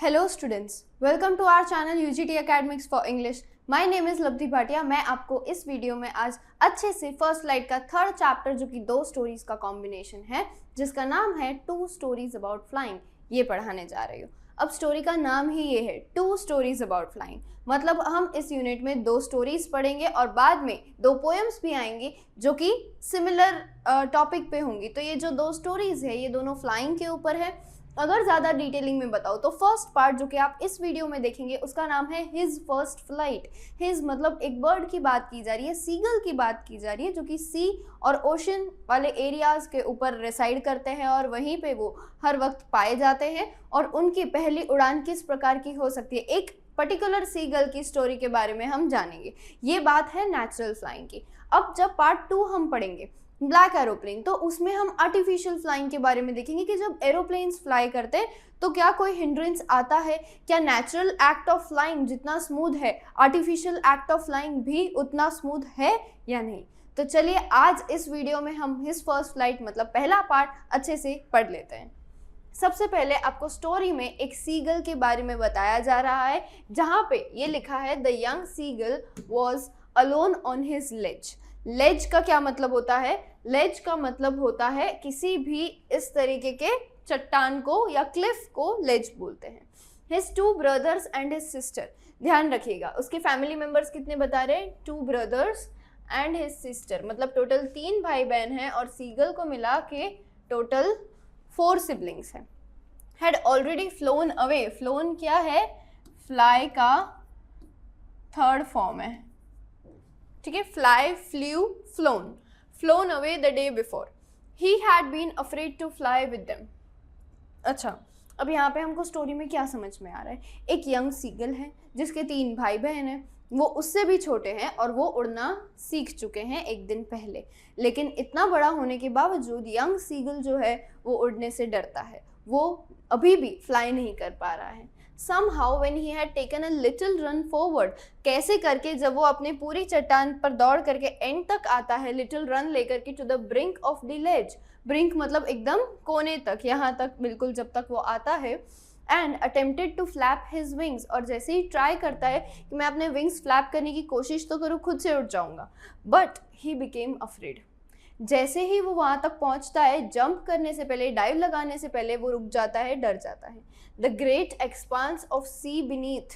Hello students, welcome to our channel UGT academics for English. My name is Labdhi Bhatia. मैं आपको इस video में आज अच्छे से फर्स्ट स्लाइड का थर्ड चैप्टर, जो कि 2 स्टोरीज का कॉम्बिनेशन है, जिसका नाम है 2 स्टोरीज अबाउट फ्लाइंग, ये पढ़ाने जा रही हूँ। अब स्टोरी का नाम ही ये है, 2 स्टोरीज अबाउट फ्लाइंग। मतलब हम इस यूनिट में 2 स्टोरीज पढ़ेंगे और बाद में 2 पोएम्स भी आएंगी जो कि सिमिलर टॉपिक पे होंगी। तो ये जो 2 स्टोरीज है, ये दोनों फ्लाइंग के ऊपर है। अगर ज़्यादा डिटेलिंग में बताओ तो फर्स्ट पार्ट जो कि आप इस वीडियो में देखेंगे, उसका नाम है हिज फर्स्ट फ्लाइट। हिज मतलब एक बर्ड की बात की जा रही है, सीगल की बात की जा रही है, जो कि सी और ओशन वाले एरियाज़ के ऊपर रिसाइड करते हैं और वहीं पे वो हर वक्त पाए जाते हैं। और उनकी पहली उड़ान किस प्रकार की हो सकती है, एक पर्टिकुलर सीगल की स्टोरी के बारे में हम जानेंगे। ये बात है नेचुरल फ्लाइंग की। अब जब पार्ट 2 हम पढ़ेंगे ब्लैक एरोप्लेन, तो उसमें हम आर्टिफिशियल फ्लाइंग के बारे में देखेंगे कि जब एरोप्लेन्स फ्लाई करते हैं तो क्या कोई हिंड्रेंस आता है, क्या नेचुरल एक्ट ऑफ फ्लाइंग जितना स्मूथ है आर्टिफिशियल एक्ट ऑफ फ्लाइंग भी उतना स्मूथ है या नहीं। तो चलिए आज इस वीडियो में हम हिज फर्स्ट फ्लाइट मतलब पहला पार्ट अच्छे से पढ़ लेते हैं। सबसे पहले आपको स्टोरी में एक सीगल के बारे में बताया जा रहा है, जहाँ पे ये लिखा है the young seagull was alone on his ledge. Ledge का क्या मतलब होता है? लेज का मतलब होता है किसी भी इस तरीके के चट्टान को या क्लिफ को लेज बोलते हैं। His 2 brothers and his sister, ध्यान रखिएगा उसके फैमिली मेंबर्स कितने बता रहे हैं, 2 ब्रदर्स एंड हिज सिस्टर, मतलब टोटल 3 भाई बहन हैं और सीगल को मिला के टोटल 4 सिबलिंग्स हैं। Had already flown away, flown क्या है, फ्लाई का थर्ड फॉर्म है, ठीक है। Fly, flew, flown, flown away the day before. He had been afraid to fly with them. अच्छा, अब यहाँ पे हमको स्टोरी में क्या समझ में आ रहा है, एक यंग सीगल है जिसके 3 भाई बहन हैं, वो उससे भी छोटे हैं और वो उड़ना सीख चुके हैं एक दिन पहले, लेकिन इतना बड़ा होने के बावजूद यंग सीगल जो है वो उड़ने से डरता है, वो अभी भी फ्लाई नहीं कर पा रहा है। Somehow when he had taken a little run forward, कैसे करके जब वो अपने पूरी चट्टान पर दौड़ करके एंड तक आता है, लिटिल रन लेकर के to the brink of the ledge, brink मतलब एकदम कोने तक, यहाँ तक बिल्कुल जब तक वो आता है, and attempted to flap his wings, और जैसे ही ट्राई करता है कि मैं अपने विंग्स फ्लैप करने की कोशिश तो करूँ, खुद से उड़ जाऊँगा, बट ही बिकेम अफ्रेड। जैसे ही वो वहाँ तक पहुँचता है, जंप करने से पहले, डाइव लगाने से पहले वो रुक जाता है, डर जाता है। The great expanse of sea beneath,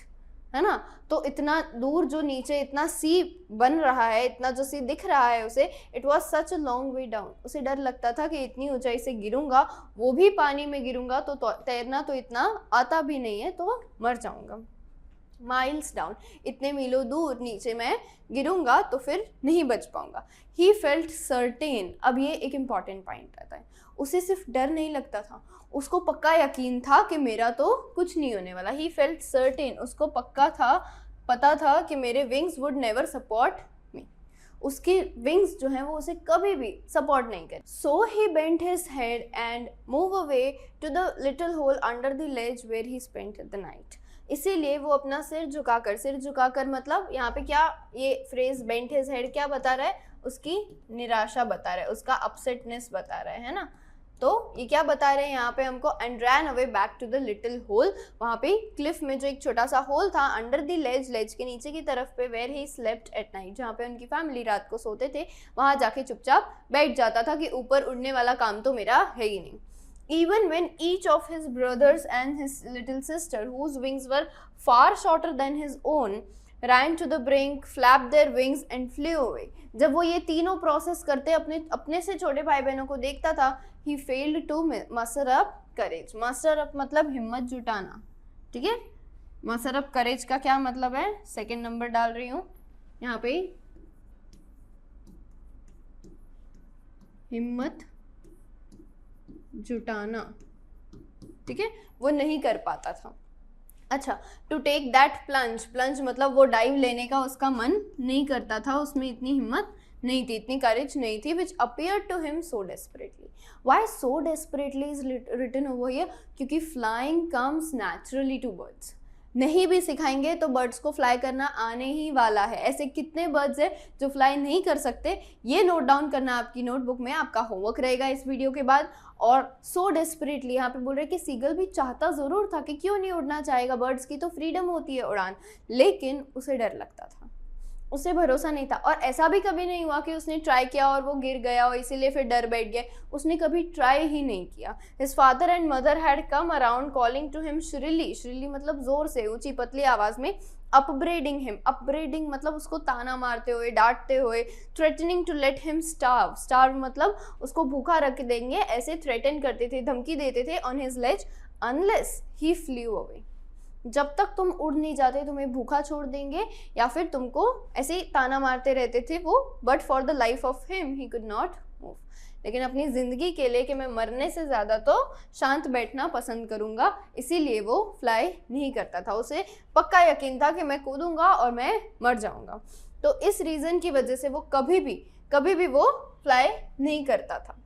है ना, तो इतना दूर जो नीचे इतना सी बन रहा है, इतना जो सी दिख रहा है उसे, it was such a long way down, उसे डर लगता था कि इतनी ऊंचाई से गिरूंगा, वो भी पानी में गिरूंगा तो तैरना तो इतना आता भी नहीं है, तो मर जाऊंगा। माइल्स डाउन, इतने मीलों दूर नीचे मैं गिरूंगा तो फिर नहीं बच पाऊंगा। ही फेल्ट सर्टेन, अब ये एक इम्पॉर्टेंट पॉइंट रहता है, उसे सिर्फ डर नहीं लगता था, उसको पक्का यकीन था कि मेरा तो कुछ नहीं होने वाला। ही फेल्ट सर्टेन, उसको पक्का था, पता था कि मेरे wings would never support me, उसके विंग्स जो हैं वो उसे कभी भी सपोर्ट नहीं करे। So he bent his head and move away to the little hole under the ledge where he spent the night. इसीलिए वो अपना सिर झुकाकर मतलब यहाँ पे क्या ये फ्रेज बेंट हिज हेड क्या बता रहा है, उसकी निराशा बता रहा है, उसका अपसेटनेस बता रहा है ना। तो ये क्या बता रहे हैं यहाँ पे हमको, and ran away back to the little hole, वहाँ पे क्लिफ में जो एक छोटा सा होल था अंडर द लेज, लेज के नीचे की तरफ पे, where he slept at night, जहाँ पे उनकी फैमिली रात को सोते थे, वहाँ जाके चुपचाप बैठ जाता था कि ऊपर उड़ने वाला काम तो मेरा है ही नहीं। Even when each of his brothers and his little sister, whose wings were far shorter than his own, ran to the brink, flapped their wings and flew away. जब वो ये तीनों प्रोसेस करते अपने से छोटे भाई बहनों को देखता था, he failed to muster up courage. muster up मतलब हिम्मत जुटाना, ठीक है। muster up courage का क्या मतलब है, सेकेंड नंबर डाल रही हूँ यहाँ पे, हिम्मत जुटाना, ठीक है, वो नहीं कर पाता था। अच्छा, to take that plunge, plunge मतलब वो डाइव लेने का उसका मन नहीं करता था, उसमें इतनी हिम्मत नहीं थी, इतनी करेज नहीं थी, which appear to him so desperately. Why so desperately is written over here, क्योंकि flying comes naturally to birds, नहीं भी सिखाएंगे तो बर्ड्स को फ्लाई करना आने ही वाला है। ऐसे कितने बर्ड्स हैं जो फ्लाई नहीं कर सकते, ये नोट डाउन करना आपकी नोटबुक में आपका होमवर्क रहेगा इस वीडियो के बाद। और सो डेस्परेटली यहाँ पे बोल रहे कि सीगल भी चाहता ज़रूर था कि क्यों नहीं उड़ना चाहेगा, बर्ड्स की तो फ्रीडम होती है उड़ान, लेकिन उसे डर लगता था, उसे भरोसा नहीं था। और ऐसा भी कभी नहीं हुआ कि उसने ट्राई किया और वो गिर गया और इसीलिए फिर डर बैठ गया, उसने कभी ट्राई ही नहीं किया। His father and mother had come around calling to him shrilly, shrilly मतलब जोर से, ऊंची पतली आवाज में, अपब्रेडिंग हिम, अपब्रेडिंग मतलब उसको ताना मारते हुए, डांटते हुए, threatening to let him starve, starve मतलब उसको भूखा रख देंगे, ऐसे थ्रेटन करते थे, धमकी देते थे, on his ledge unless he flew away, जब तक तुम उड़ नहीं जाते तुम्हें भूखा छोड़ देंगे, या फिर तुमको ऐसे ही ताना मारते रहते थे वो। But for the life of him he could not move, लेकिन अपनी ज़िंदगी के लिए कि मैं मरने से ज़्यादा तो शांत बैठना पसंद करूँगा, इसीलिए वो फ्लाई नहीं करता था। उसे पक्का यकीन था कि मैं कूदूँगा और मैं मर जाऊँगा, तो इस रीज़न की वजह से वो कभी भी वो फ्लाई नहीं करता था।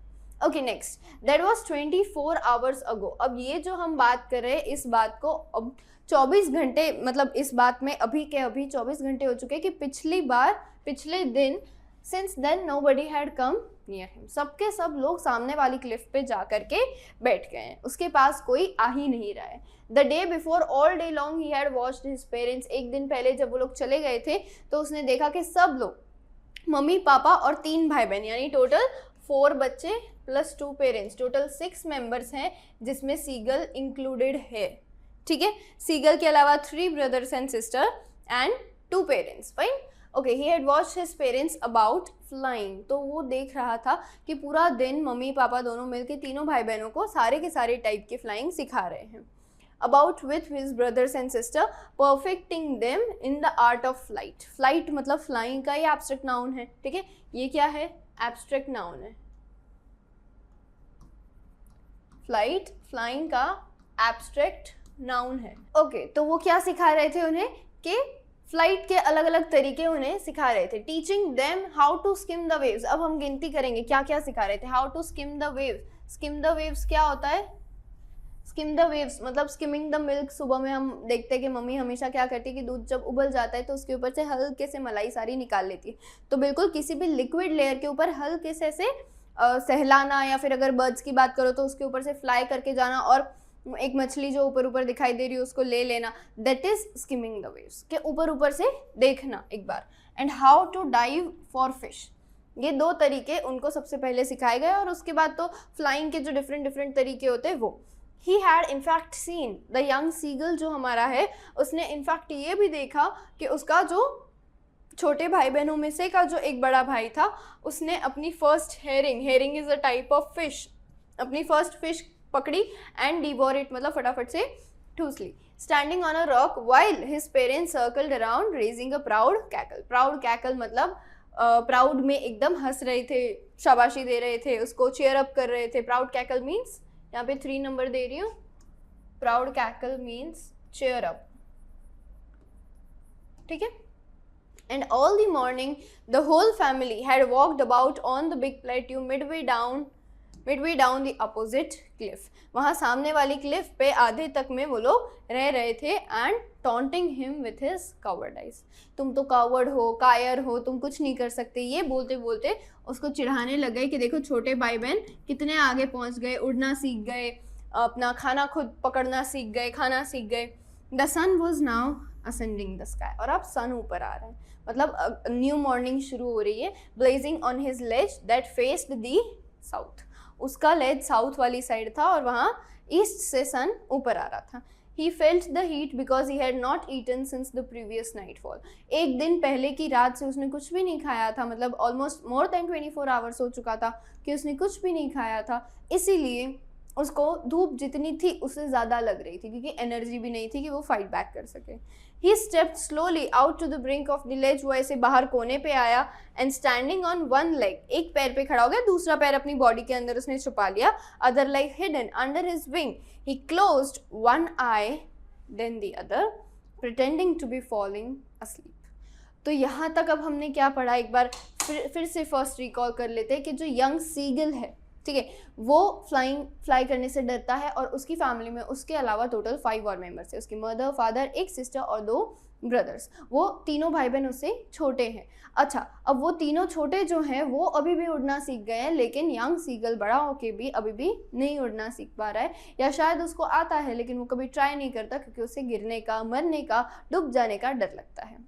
Okay next, that was 24 hours ago. अब ये जो हम बात कर रहे हैं इस बात को अब 24 घंटे, मतलब इस बात में अभी के अभी 24 घंटे हो चुके हैं कि पिछले दिन, since then nobody had come near him, सबके सब लोग सामने वाली क्लिफ पे जा करके बैठ गए हैं, उसके पास कोई आ ही नहीं रहा है। The day before all day long he had watched his parents, एक दिन पहले जब वो लोग चले गए थे तो उसने देखा कि सब लोग, मम्मी पापा और 3 भाई बहन, यानी टोटल 4 बच्चे प्लस 2 पेरेंट्स, टोटल 6 मेंबर्स हैं जिसमें सीगल इंक्लूडेड है, ठीक है। सीगल के अलावा 3 brothers and sister and 2 parents, fine. Okay, he had watched his parents about flying, तो वो देख रहा था कि पूरा दिन मम्मी पापा दोनों मिलके तीनों भाई बहनों को सारे के सारे टाइप की फ्लाइंग सिखा रहे हैं। About with his brothers and sister perfecting them in the art of flight, flight मतलब फ्लाइंग का ये एब्स्ट्रैक्ट नाउन है, ठीक है, ये क्या है, एब्स्ट्रैक्ट नाउन है। फ्लाइट फ्लाइंग का एब्स्ट्रैक्ट नाउन है। ओके, तो वो क्या सिखा रहे थे उन्हें कि फ्लाइट के अलग अलग तरीके उन्हें सिखा रहे थे। Teaching them how to skim the waves, अब हम गिनती करेंगे क्या क्या सिखा रहे थे। How to skim the waves, skim the waves क्या होता है, स्किम द वेव्स मतलब स्किमिंग द मिल्क। सुबह में हम देखते हैं कि मम्मी हमेशा क्या करती है कि दूध जब उबल जाता है तो उसके ऊपर से हल्के से मलाई सारी निकाल लेती है, तो बिल्कुल किसी भी लिक्विड लेयर के ऊपर हल्के से ऐसे सहलाना, या फिर अगर बर्ड्स की बात करो तो उसके ऊपर से फ्लाई करके जाना और एक मछली जो ऊपर ऊपर दिखाई दे रही है उसको ले लेना, that is skimming the waves, के ऊपर ऊपर से देखना एक बार। And how to dive for fish, ये 2 तरीके उनको सबसे पहले सिखाए गए, और उसके बाद तो फ्लाइंग के जो डिफरेंट तरीके होते हैं वो। He had in fact seen the young seagull, जो हमारा है उसने इनफैक्ट ये भी देखा कि उसका जो छोटे भाई बहनों में से का जो एक बड़ा भाई था उसने अपनी first herring is a type of fish, अपनी फर्स्ट फिश पकड़ी एंड डिवोर इट मतलब फटाफट से ठूस ली। Standing on a rock while his parents circled around raising a proud cackle, proud cackle मतलब प्राउड में एकदम हंस रहे थे, शाबाशी दे रहे थे, उसको चेयर अप कर रहे थे। प्राउड कैकल मीन्स, यहाँ पे 3 नंबर दे रही हूँ, proud cackle means cheer up, ठीक है। And all the morning the whole family had walked about on the big plateau midway down the opposite cliff, वहाँ सामने वाली क्लिफ पे आधे तक में वो लोग रह रहे थे। And taunting him with his cowardice, तुम तो कावर्ड हो, कायर हो, तुम कुछ नहीं कर सकते, ये बोलते बोलते उसको चिढ़ाने लग गए कि देखो छोटे भाई बहन कितने आगे पहुँच गए, उड़ना सीख गए, अपना खाना खुद पकड़ना सीख गए, खाना सीख गए। The sun was now ascending the sky, और अब सन ऊपर आ रहा है, मतलब न्यू मॉर्निंग शुरू हो रही है। Blazing on his ledge that faced the south, उसका लेज साउथ वाली साइड था और वहाँ ईस्ट से सन ऊपर आ रहा था। He felt the heat because he had not eaten since the previous nightfall, एक दिन पहले की रात से उसने कुछ भी नहीं खाया था, मतलब ऑलमोस्ट मोर देन 24 आवर्स हो चुका था कि उसने कुछ भी नहीं खाया था, इसीलिए उसको धूप जितनी थी उससे ज़्यादा लग रही थी, क्योंकि एनर्जी भी नहीं थी कि वो फाइट बैक कर सके। He stepped slowly out to the brink of the ledge, वो ऐसे बाहर कोने पे आया, and standing on one leg, एक पैर पे खड़ा हो गया, दूसरा पैर अपनी बॉडी के अंदर उसने छुपा लिया, other leg hidden under his wing, he closed one eye then the other, pretending to be falling asleep। तो यहाँ तक अब हमने क्या पढ़ा, एक बार फिर से फर्स्ट रिकॉल कर लेते हैं कि जो यंग सीगल है ठीक है। वो फ्लाई करने से डरता है और उसकी फैमिली में उसके अलावा टोटल 5 और मेंबर्स है, उसकी मदर, फादर, एक सिस्टर और 2 ब्रदर्स। वो तीनों भाई बहन उससे छोटे हैं। अच्छा, अब वो तीनों छोटे जो हैं वो अभी भी उड़ना सीख गए हैं, लेकिन यंग सीगल बड़ा होके भी अभी भी नहीं उड़ना सीख पा रहा है, या शायद उसको आता है लेकिन वो कभी ट्राई नहीं करता क्योंकि उसे गिरने का, मरने का, डूब जाने का डर लगता है।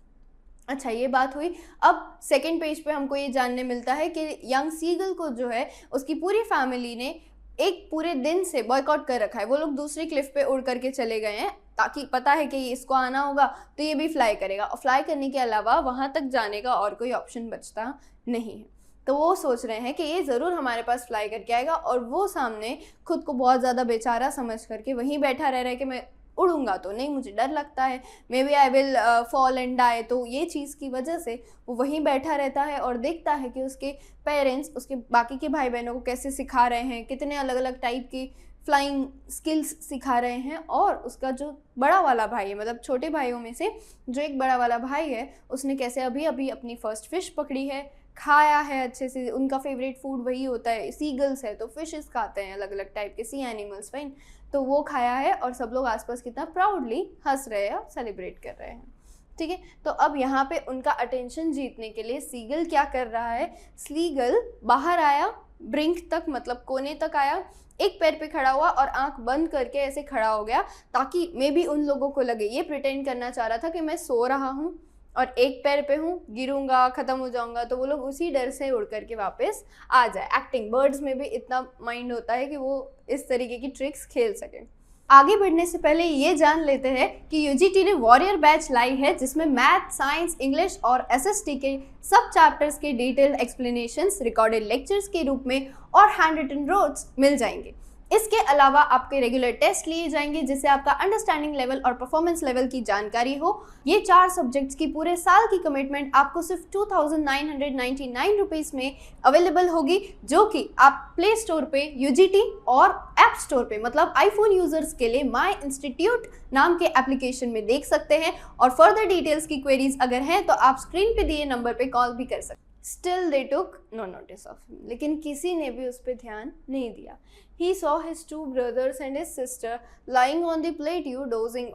अच्छा, ये बात हुई। अब सेकंड पेज पे हमको ये जानने मिलता है कि यंग सीगल को जो है उसकी पूरी फैमिली ने एक पूरे दिन से बॉयकॉट कर रखा है। वो लोग दूसरी क्लिफ पे उड़ करके चले गए हैं ताकि पता है कि इसको आना होगा तो ये भी फ्लाई करेगा, और फ्लाई करने के अलावा वहाँ तक जाने का और कोई ऑप्शन बचता नहीं है। तो वो सोच रहे हैं कि ये ज़रूर हमारे पास फ्लाई करके आएगा, और वो सामने खुद को बहुत ज़्यादा बेचारा समझ करके वहीं बैठा रह रहा है कि मैं उड़ूंगा तो नहीं, मुझे डर लगता है, maybe I will fall and die. तो ये चीज़ की वजह से वो वहीं बैठा रहता है और देखता है कि उसके पेरेंट्स उसके बाकी के भाई बहनों को कैसे सिखा रहे हैं, कितने अलग अलग टाइप की फ्लाइंग स्किल्स सिखा रहे हैं। और उसका जो बड़ा वाला भाई है, मतलब छोटे भाइयों में से जो एक बड़ा वाला भाई है, उसने कैसे अभी अभी अपनी फर्स्ट फिश पकड़ी है, खाया है अच्छे से। उनका फेवरेट फूड वही होता है, सीगल्स है तो फिशेस खाते हैं, अलग अलग टाइप के सी एनिमल्स, फाइन। तो वो खाया है और सब लोग आसपास कितना प्राउडली हंस रहे हैं और सेलिब्रेट कर रहे हैं, ठीक है। तो अब यहाँ पे उनका अटेंशन जीतने के लिए सीगल क्या कर रहा है, सीगल बाहर आया, ब्रिंक तक मतलब कोने तक आया, एक पैर पे खड़ा हुआ और आंख बंद करके ऐसे खड़ा हो गया ताकि मे बी उन लोगों को लगे, ये प्रिटेंड करना चाह रहा था कि मैं सो रहा हूँ और एक पैर पे हूँ, गिरूंगा, ख़त्म हो जाऊंगा, तो वो लोग उसी डर से उड़ करके वापस आ जाए। एक्टिंग, बर्ड्स में भी इतना माइंड होता है कि वो इस तरीके की ट्रिक्स खेल सके। आगे बढ़ने से पहले ये जान लेते हैं कि यूजीटी ने वॉरियर बैच लाई है जिसमें मैथ, साइंस, इंग्लिश और एसएसटी के सब चैप्टर्स के डिटेल्ड एक्सप्लेनेशंस रिकॉर्डेड लेक्चर्स के रूप में और हैंड रिटन नोट्स मिल जाएंगे। इसके अलावा आपके रेगुलर टेस्ट लिए जाएंगे जिससे आपका अंडरस्टैंडिंग लेवल और परफॉर्मेंस लेवल की जानकारी हो। ये 4 सब्जेक्ट्स की पूरे साल की कमिटमेंट आपको सिर्फ 2999 रुपीज़ में अवेलेबल होगी, जो कि आप प्ले स्टोर पे यूजीटी और ऐप स्टोर पे मतलब आईफोन यूजर्स के लिए माई इंस्टीट्यूट नाम के एप्लीकेशन में देख सकते हैं। और फर्दर डिटेल्स की क्वेरीज अगर हैं तो आप स्क्रीन पे दिए नंबर पे कॉल भी कर सकते हैं। Still they took no notice of him. लेकिन किसी ने भी उस पर ध्यान नहीं दिया। He saw his 2 brothers and his sister lying on the plateau dozing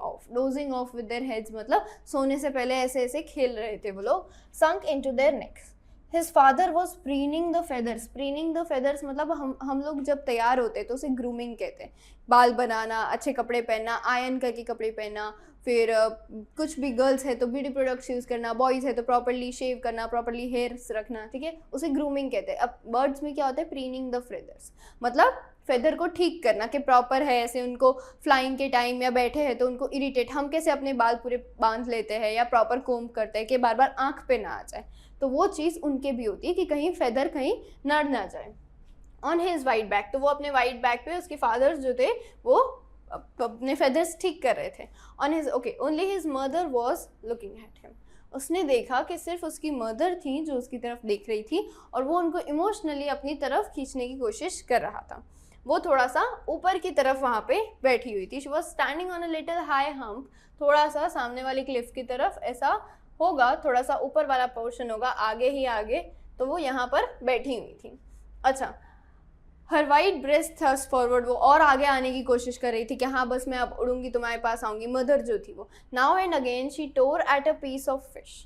off with their heads, मतलब सोने से पहले ऐसे ऐसे खेल रहे थे वो लोग, sunk into their necks. His father was preening the feathers मतलब हम लोग जब तैयार होते तो उसे ग्रूमिंग कहते हैं। बाल बनाना, अच्छे कपड़े पहनना, आयरन करके कपड़े पहनना, फिर कुछ भी गर्ल्स है तो ब्यूटी प्रोडक्ट्स यूज़ करना, बॉयज़ है तो प्रॉपर्ली शेव करना, प्रॉपर्ली हेयर्स रखना, ठीक है, उसे ग्रूमिंग कहते हैं। अब बर्ड्स में क्या होता है, प्रीनिंग द फेदर्स मतलब फेदर को ठीक करना कि प्रॉपर है, ऐसे उनको फ्लाइंग के टाइम या बैठे हैं तो उनको इरिटेट, हम कैसे अपने बाल पूरे बांध लेते हैं या प्रॉपर कोम करते हैं कि बार बार आँख पे ना आ जाए, तो वो चीज़ उनके भी होती है कि कहीं फेदर कहीं नड़ ना जाए। ऑन हिज वाइट बैक, तो वो अपने वाइट बैक पे उसके फादर्स जो थे वो अपने फेदर्स ठीक कर रहे थे। On his only his mother was looking at him, उसने देखा कि सिर्फ उसकी मदर थी जो उसकी तरफ देख रही थी और वो उनको इमोशनली अपनी तरफ खींचने की कोशिश कर रहा था। वो थोड़ा सा ऊपर की तरफ वहाँ पे बैठी हुई थी। She was standing on a little high hump, थोड़ा सा सामने वाली क्लिफ की तरफ ऐसा होगा, थोड़ा सा ऊपर वाला पोर्शन होगा आगे ही आगे, तो वो यहाँ पर बैठी हुई थी। अच्छा, हर वाइट ब्रेस्ट थर्स्ट फॉरवर्ड, वो और आगे आने की कोशिश कर रही थी कि हाँ बस मैं अब उड़ूंगी तुम्हारे पास आऊँगी, मदर जो थी वो। Now and again she tore at a piece of fish,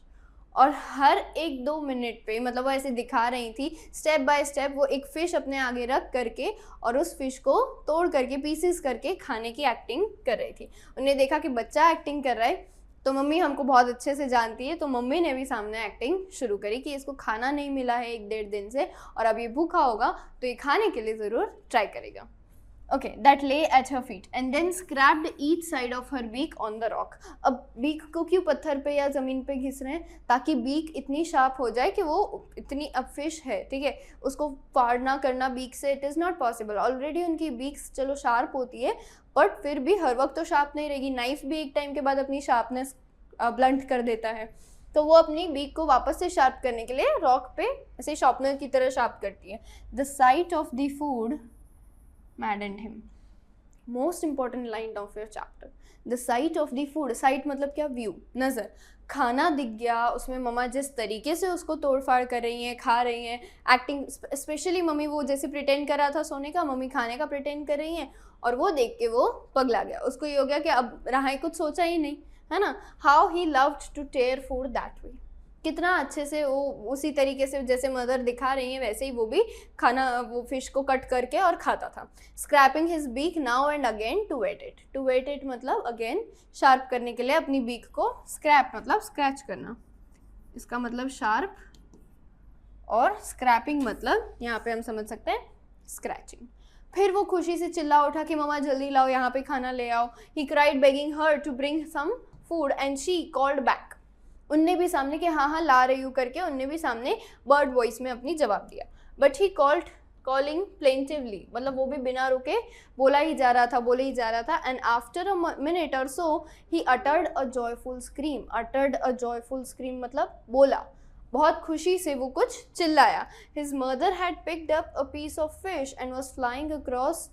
और हर 1-2 मिनट पे मतलब वो ऐसे दिखा रही थी स्टेप बाय स्टेप, वो एक फ़िश अपने आगे रख करके और उस फिश को तोड़ करके पीसेस करके खाने की एक्टिंग कर रही थी। उन्हें देखा कि बच्चा एक्टिंग कर रहा है तो मम्मी हमको बहुत अच्छे से जानती है, तो मम्मी ने भी सामने एक्टिंग शुरू करी कि इसको खाना नहीं मिला है 1-1.5 दिन से और अब ये भूखा होगा तो ये खाने के लिए ज़रूर ट्राई करेगा। Okay, that lay at her feet and then scraped each side of her beak on the rock. अब बीक को क्यों पत्थर पे या ज़मीन पे घिस रहे हैं, ताकि बीक इतनी शार्प हो जाए कि वो इतनी, अब फिश है ठीक है, उसको फाड़ना करना बीक से it is not possible. Already उनकी बीक्स चलो शार्प होती है बट फिर भी हर वक्त तो शार्प नहीं रहेगी, नाइफ भी एक टाइम के बाद अपनी शार्पनेस ब्लंट कर देता है, तो वो अपनी बीक को वापस से शार्प करने के लिए रॉक पे ऐसे शार्पनर की तरह शार्प करती है। The site of the food maddened him. Most important line of your chapter. The site of the food, site मतलब क्या, व्यू, नज़र, खाना दिख गया, उसमें मम्मा जिस तरीके से उसको तोड़ फाड़ कर रही हैं, खा रही हैं, एक्टिंग, स्पेशली मम्मी वो जैसे प्रिटेंड कर रहा था सोने का, मम्मी खाने का प्रिटेंड कर रही हैं, और वो देख के वो पगला गया, उसको ये हो गया कि अब रहा ही कुछ सोचा ही नहीं, है ना। How he loved to tear food that way, कितना अच्छे से वो उसी तरीके से जैसे मदर दिखा रही हैं वैसे ही वो भी खाना, वो फिश को कट करके और खाता था। Scraping his beak now and again to whet it, to whet it मतलब अगेन शार्प करने के लिए अपनी बीक को, स्क्रैप मतलब स्क्रैच करना, इसका मतलब शार्प, और स्क्रैपिंग मतलब यहाँ पे हम समझ सकते हैं स्क्रैचिंग। फिर वो खुशी से चिल्ला उठा कि मम्मा जल्दी लाओ, यहाँ पे खाना ले आओ। He cried begging her to bring some food and she called back, उनने भी सामने कि हाँ हाँ ला रही हूँ करके, उनने भी सामने बर्ड वॉइस में अपनी जवाब दिया। बट ही कॉलिंग प्लेंटिवली, मतलब वो भी बिना रुके बोला ही जा रहा था, बोले ही जा रहा था। एंड आफ्टर अ मिनट और so he uttered a joyful scream, uttered a joyful scream मतलब बोला, बहुत खुशी से वो कुछ चिल्लाया। His mother had picked up a piece of fish and was flying across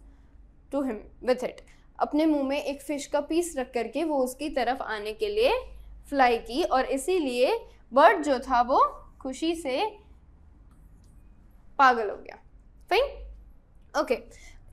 to him with it, अपने मुंह में एक फिश का पीस रख करके वो उसकी तरफ आने के लिए फ्लाई की, और इसीलिए बर्ड जो था वो खुशी से पागल हो गया। Fine, okay.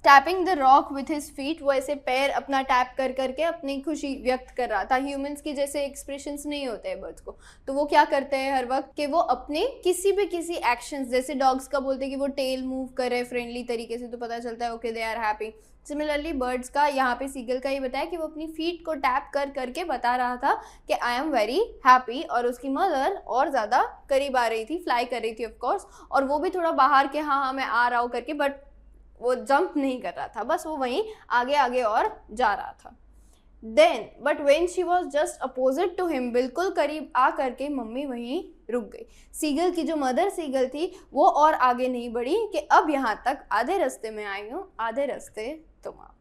Tapping the rock with his feet, वो ऐसे पैर अपना टैप कर करके अपनी खुशी व्यक्त कर रहा था। ह्यूमंस की जैसे एक्सप्रेशंस नहीं होते हैं बर्ड्स को, तो वो क्या करते हैं हर वक्त कि वो अपने किसी एक्शंस, जैसे डॉग्स का बोलते हैं कि वो टेल मूव करे फ्रेंडली तरीके से, तो पता चलता है okay they are happy. Similarly birds का, यहाँ पे सीगल का ये बताया कि वो अपनी फीट को टैप कर करके बता रहा था कि आई एम वेरी हैप्पी, और उसकी मदर और ज़्यादा करीब आ रही थी, फ्लाई कर रही थी ऑफ कोर्स, और वो भी थोड़ा बाहर के हाँ हाँ मैं आ रहा हूँ करके, बट वो जंप नहीं कर रहा था, बस वो वहीं आगे आगे और जा रहा था। Then but when she was just opposite to him, बिल्कुल करीब आ करके मम्मी वहीं रुक गई। सीगल की जो मदर सीगल थी वो और आगे नहीं बढ़ी कि अब यहाँ तक आधे रास्ते में आई हूँ, आधे रास्ते तुम आओ।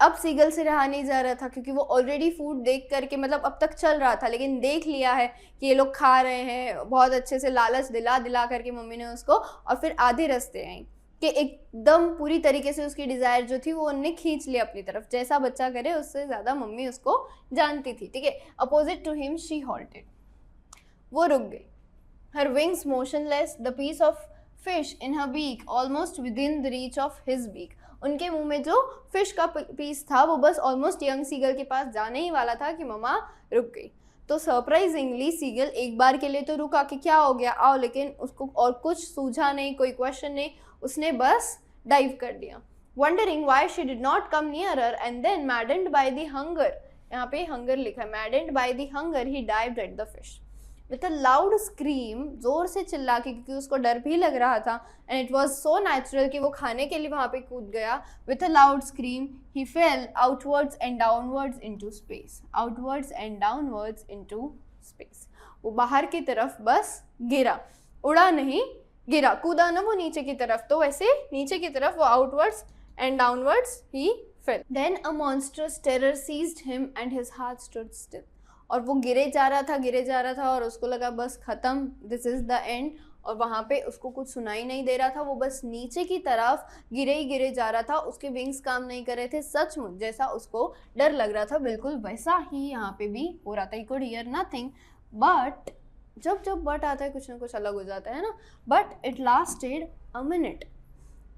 अब सीगल से रहा नहीं जा रहा था, क्योंकि वो ऑलरेडी फूड देख करके, मतलब अब तक चल रहा था लेकिन देख लिया है कि ये लोग खा रहे हैं, बहुत अच्छे से लालच दिला करके मम्मी ने उसको, और फिर आधे रास्ते आई कि एकदम पूरी तरीके से उसकी डिज़ायर जो थी वो उन्होंने खींच लिया अपनी तरफ, जैसा बच्चा करे उससे ज़्यादा मम्मी उसको जानती थी, ठीक है। Opposite to him she halted, वो रुक गई। Her wings motionless, the piece of fish in her beak almost within the reach of his beak, उनके मुंह में जो फिश का पीस था वो बस ऑलमोस्ट यंग सीगल के पास जाने ही वाला था कि मम्मा रुक गई। तो सरप्राइजिंगली सीगल एक बार के लिए तो रुका कि क्या हो गया आओ, लेकिन उसको और कुछ सूझा नहीं, कोई क्वेश्चन नहीं, उसने बस डाइव कर दिया। Wondering why she did not come nearer and then maddened by the hunger, यहाँ पे हंगर लिखा है, maddened by the hunger he dived at the fish with a loud scream, जोर से चिल्ला के, क्योंकि उसको डर भी लग रहा था, and it was so natural कि वो खाने के लिए वहाँ पे कूद गया। With a loud scream he fail outwards and downwards into space, outwards and downwards into space, वो बाहर की तरफ बस गिरा, उड़ा नहीं, गिरा, कूदा ना वो नीचे की तरफ, तो वैसे नीचे की तरफ वो outwards and downwards he fell. Then a monstrous terror seized him and his heart stood still, और वो गिरे जा रहा था और उसको लगा बस ख़त्म, दिस इज़ द एंड, और वहाँ पे उसको कुछ सुनाई नहीं दे रहा था, वो बस नीचे की तरफ गिरे ही गिरे जा रहा था, उसके विंग्स काम नहीं कर रहे थे, सचमुच जैसा उसको डर लग रहा था बिल्कुल वैसा ही यहाँ पे भी हो रहा था। He could hear nothing, but जब बट आता है कुछ ना कुछ अलग हो जाता है ना। But it lasted a minute,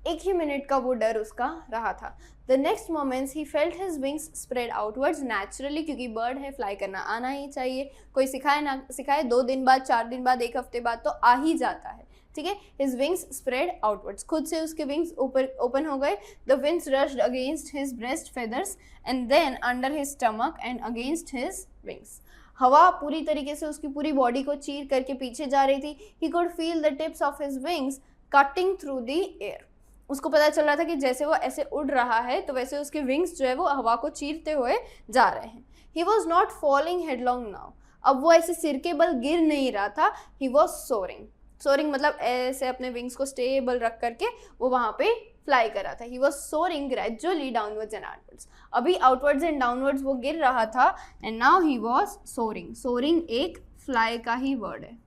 एक ही मिनट का वो डर उसका रहा था। The next moments he felt his wings spread outwards naturally, क्योंकि बर्ड है, फ्लाई करना आना ही चाहिए, कोई सिखाए ना सिखाए, 2 दिन बाद, 4 दिन बाद, 1 हफ्ते बाद तो आ ही जाता है, ठीक है। हिज विंग्स स्प्रेड आउटवर्ड्स, खुद से उसके विंग्स ओपन हो गए। The winds rushed against his breast feathers and then under his stomach and against his wings, हवा पूरी तरीके से उसकी पूरी बॉडी को चीर करके पीछे जा रही थी। He could feel the tips of his wings cutting through the air, उसको पता चल रहा था कि जैसे वो ऐसे उड़ रहा है तो वैसे उसके विंग्स जो है वो हवा को चीरते हुए जा रहे हैं। He was not falling headlong now, अब वो ऐसे सिर के बल गिर नहीं रहा था। ही वॉज सोरिंग, सोरिंग मतलब ऐसे अपने विंग्स को स्टेबल रख करके वो वहाँ पे फ्लाई कर रहा था। He was soaring gradually downwards and outwards, अभी आउटवर्ड्स एंड डाउनवर्ड्स वो गिर रहा था, and now he was soaring. Soaring एक फ्लाई का ही वर्ड है,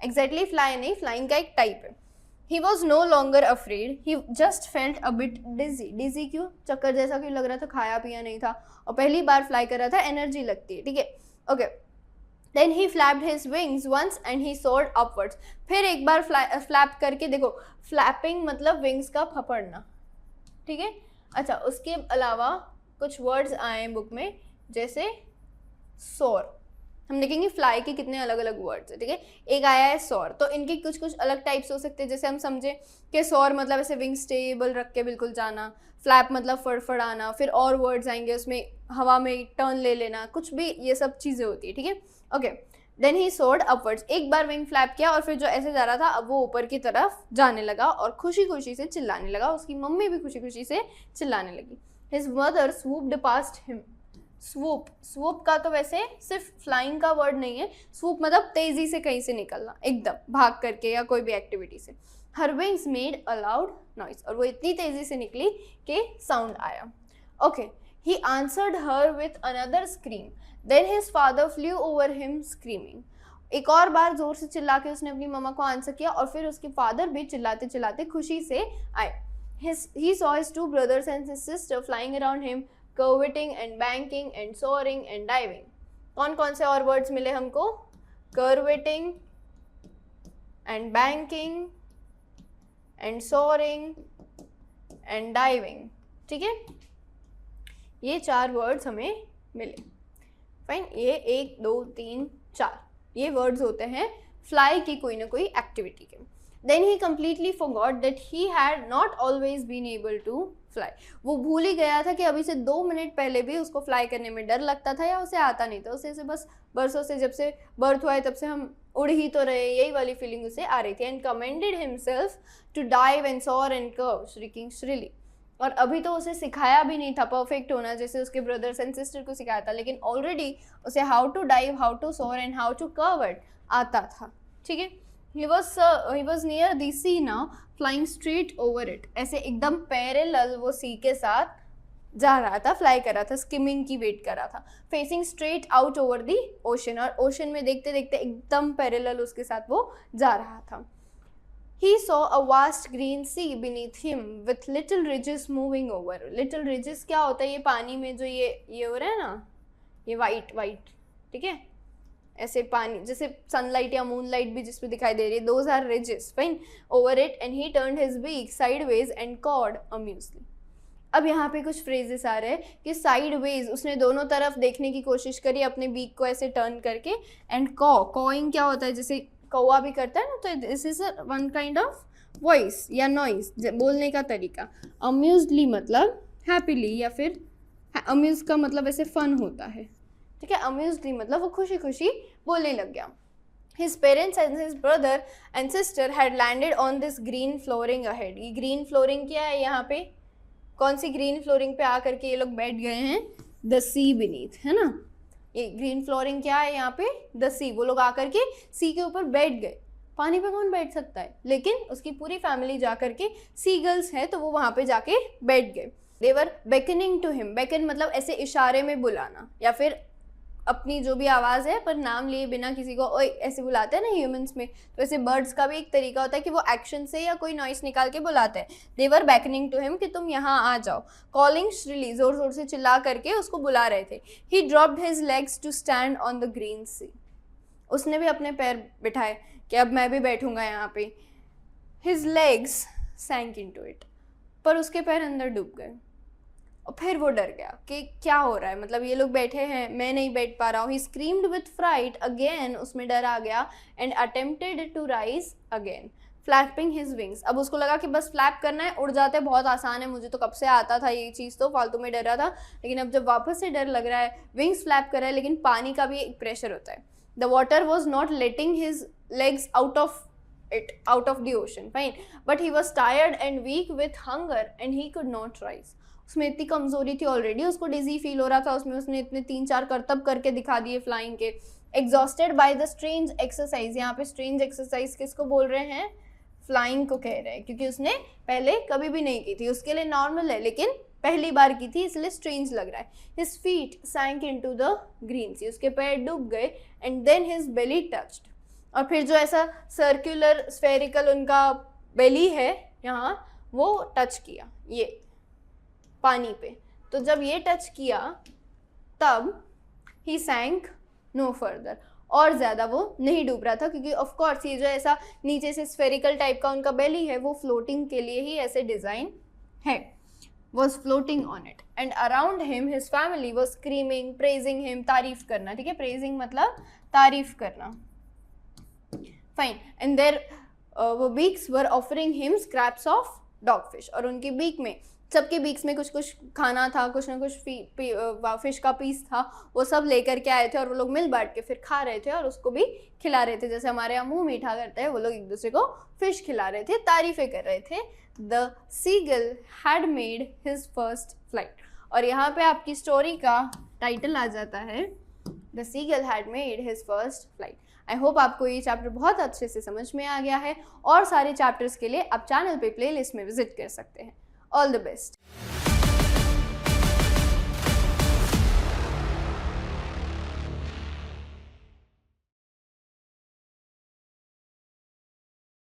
एग्जैक्टली फ्लाई नहीं, फ्लाइंग का एक टाइप है। He was no longer afraid. He just felt a bit dizzy. Dizzy क्यों? चक्कर जैसा क्यों लग रहा था? खाया पिया नहीं था और पहली बार फ्लाई कर रहा था, एनर्जी लगती है, ठीक है, okay. Then he flapped his wings once and he soared upwards. फिर एक बार फ्लैप करके देखो, फ्लैपिंग मतलब विंग्स का फपड़ना, ठीक है. अच्छा, उसके अलावा कुछ वर्ड्स आए बुक में, जैसे सोर. हम देखेंगे फ्लाई के कितने अलग अलग वर्ड्स है, ठीक है. एक आया है सौर, तो इनके कुछ कुछ अलग टाइप्स हो सकते हैं. जैसे हम समझे कि सौर मतलब ऐसे विंग स्टेबल रख के बिल्कुल जाना, फ्लैप मतलब फड़फड़ाना, फिर और वर्ड्स आएंगे उसमें हवा में टर्न ले लेना, कुछ भी ये सब चीज़ें होती है, ठीक है, okay. Then he soared upwards, एक बार विंग फ्लैप किया और फिर जो ऐसे जा रहा था अब वो ऊपर की तरफ जाने लगा और खुशी खुशी से चिल्लाने लगा. उसकी मम्मी भी खुशी खुशी से चिल्लाने लगी. His mother swooped past him. Swoop, swoop का तो वैसे सिर्फ फ्लाइंग का वर्ड नहीं है. स्वूप मतलब तेजी से कहीं से निकलना, एकदम भाग करके या कोई भी एक्टिविटी से. Her wings made a loud noise, और वो इतनी तेजी से निकली कि साउंड आया, okay. He answered her with another scream. Then his father flew over him screaming. एक और बार जोर से चिल्ला के उसने अपनी मम्मा को आंसर किया और फिर उसके फादर भी चिल्लाते चिल्लाते खुशी से आए. He saw his two brothers and his sister flying around him, curveting and banking and soaring and diving. कौन कौन से और वर्ड्स मिले हमको? curveting and banking and soaring and diving, ठीक है. ये 4 वर्ड्स हमें मिले, फाइन. ये 1 2 3 4 ये वर्ड्स होते हैं फ्लाई की कोई ना कोई एक्टिविटी के. Then he completely forgot that he had not always been able to fly. वो भूल ही गया था कि अभी से 2 मिनट पहले भी उसको फ्लाई करने में डर लगता था या उसे आता नहीं था. उसे बस बरसों से, जब से बर्थ हुआ है तब से हम उड़ ही तो रहे, यही वाली फीलिंग उसे आ रही थी. And commended himself to dive and soar and curve, shrieking shrilly. और अभी तो उसे सिखाया भी नहीं था परफेक्ट होना, जैसे उसके ब्रदर्स एंड सिस्टर को सिखाया था, लेकिन ऑलरेडी उसे how to dive, how to soar and how to curve आता था, ठीक है. He was near the sea now, flying straight over it. ऐसे एकदम पैरेलल वो सी के साथ जा रहा था, फ्लाई कर रहा था, स्किमिंग की वेट कर रहा था. Facing straight out over the ocean, और ओशन में देखते देखते एकदम पैरेलल उसके साथ वो जा रहा था. He saw a vast green sea beneath him with little ridges moving over. Little ridges क्या होता है? ये पानी में जो ये हो रहा है ना, ये वाइट वाइट, ठीक है, ऐसे पानी जैसे सनलाइट या मूनलाइट भी जिसपे दिखाई दे रही है, those are ridges, fine, over it. And he turned his beak sideways and cawed amusedly. अब यहाँ पे कुछ फ्रेजेस आ रहे हैं कि साइडवेज उसने दोनों तरफ देखने की कोशिश करी अपने बीक को ऐसे टर्न करके. एंड कॉइंग क्या होता है? जैसे कौवा भी करता है ना, तो this is one kind of voice या नॉइज, बोलने का तरीका. अम्यूजली मतलब हैप्पीली, या फिर अम्यूज का मतलब ऐसे फन होता है, ठीक है. अम्यूजली मतलब वो खुशी खुशी बोलने लग गया. His parents and his brother and sister had landed on this green flooring ahead. ये green flooring क्या है यहाँ पे? कौन सी green flooring पे आकर के ये लोग बैठ गए हैं? The sea beneath, है ना. ये green flooring क्या है यहाँ पे? The sea. वो लोग आकर के sea के ऊपर बैठ गए. पानी पे कौन बैठ सकता है? लेकिन उसकी पूरी फैमिली जाकर के seagulls है तो वो वहाँ पे जाके बैठ गए. They were beckoning to him. Beckon मतलब ऐसे इशारे में बुलाना, या फिर अपनी जो भी आवाज़ है पर नाम लिए बिना किसी को ओए ऐसे बुलाते हैं ना ह्यूमंस में, तो ऐसे बर्ड्स का भी एक तरीका होता है कि वो एक्शन से या कोई नॉइस निकाल के बुलाते हैं. दे वर बैकनिंग टू हिम कि तुम यहाँ आ जाओ. कॉलिंग श्रीली, जोर जोर से चिल्ला करके उसको बुला रहे थे. He dropped his legs to stand on the green sea. उसने भी अपने पैर बिठाए कि अब मैं भी बैठूंगा यहाँ पे. हिज लेग्स सैंक इनटू इट, पर उसके पैर अंदर डूब गए. और फिर वो डर गया कि क्या हो रहा है, मतलब ये लोग बैठे हैं, मैं नहीं बैठ पा रहा हूँ. He screamed with fright again, उसमें डर आ गया. And attempted to rise again, flapping his wings. अब उसको लगा कि बस फ्लैप करना है, उड़ जाते हैं, बहुत आसान है, मुझे तो कब से आता था ये चीज़, तो फालतू में डर रहा था. लेकिन अब जब वापस से डर लग रहा है, विंग्स फ्लैप कर रहा है, लेकिन पानी का भी एक प्रेशर होता है. The water was not letting his legs out of the ocean, fine, but he was tired and weak with hunger and he could not rise. उसमें इतनी कमजोरी थी ऑलरेडी, उसको डिजी फील हो रहा था, उसमें उसने इतने 3-4 करतब करके दिखा दिए फ्लाइंग के. Exhausted by the strange exercise. यहाँ पे स्ट्रेंज एक्सरसाइज किसको बोल रहे हैं? फ्लाइंग को कह रहे हैं, क्योंकि उसने पहले कभी भी नहीं की थी. उसके लिए नॉर्मल है, लेकिन पहली बार की थी इसलिए स्ट्रेंज लग रहा है. His feet sank into the green sea. उसके पैर डूब गए. And then his belly touched. और फिर जो ऐसा सर्कुलर स्फेरिकल उनका बेली है यहाँ, वो टच किया ये पानी पे, तो जब ये टच किया तब ही सैंक नो फर्दर, और ज़्यादा वो नहीं डूब रहा था, क्योंकि ऑफ कोर्स ये जो ऐसा नीचे से स्फेरिकल टाइप का उनका बेली है वो फ्लोटिंग के लिए ही ऐसे डिज़ाइन है, was floating on it and around him his family was screaming, praising him, तारीफ करना, ठीक है, praising मतलब तारीफ करना, fine, and their beaks were offering him scraps of dogfish, और उनकी बीक में, सबके बीक्स में कुछ कुछ खाना था, कुछ ना कुछ फिश का पीस था, वो सब लेकर के आए थे और वो लोग मिल बांट के फिर खा रहे थे और उसको भी खिला रहे थे, जैसे हमारे यहाँ मुंह मीठा करते हैं, वो लोग एक दूसरे को फिश खिला रहे थे, तारीफें कर रहे थे। The seagull had made his first flight, और यहाँ पे आपकी स्टोरी का टाइटल आ जाता है The seagull had made his first flight। I hope आपको ये चैप्टर बहुत अच्छे से समझ में आ गया है, और सारे चैप्टर्स के लिए आप चैनल पे प्लेलिस्ट में विजिट कर सकते हैं। All the best.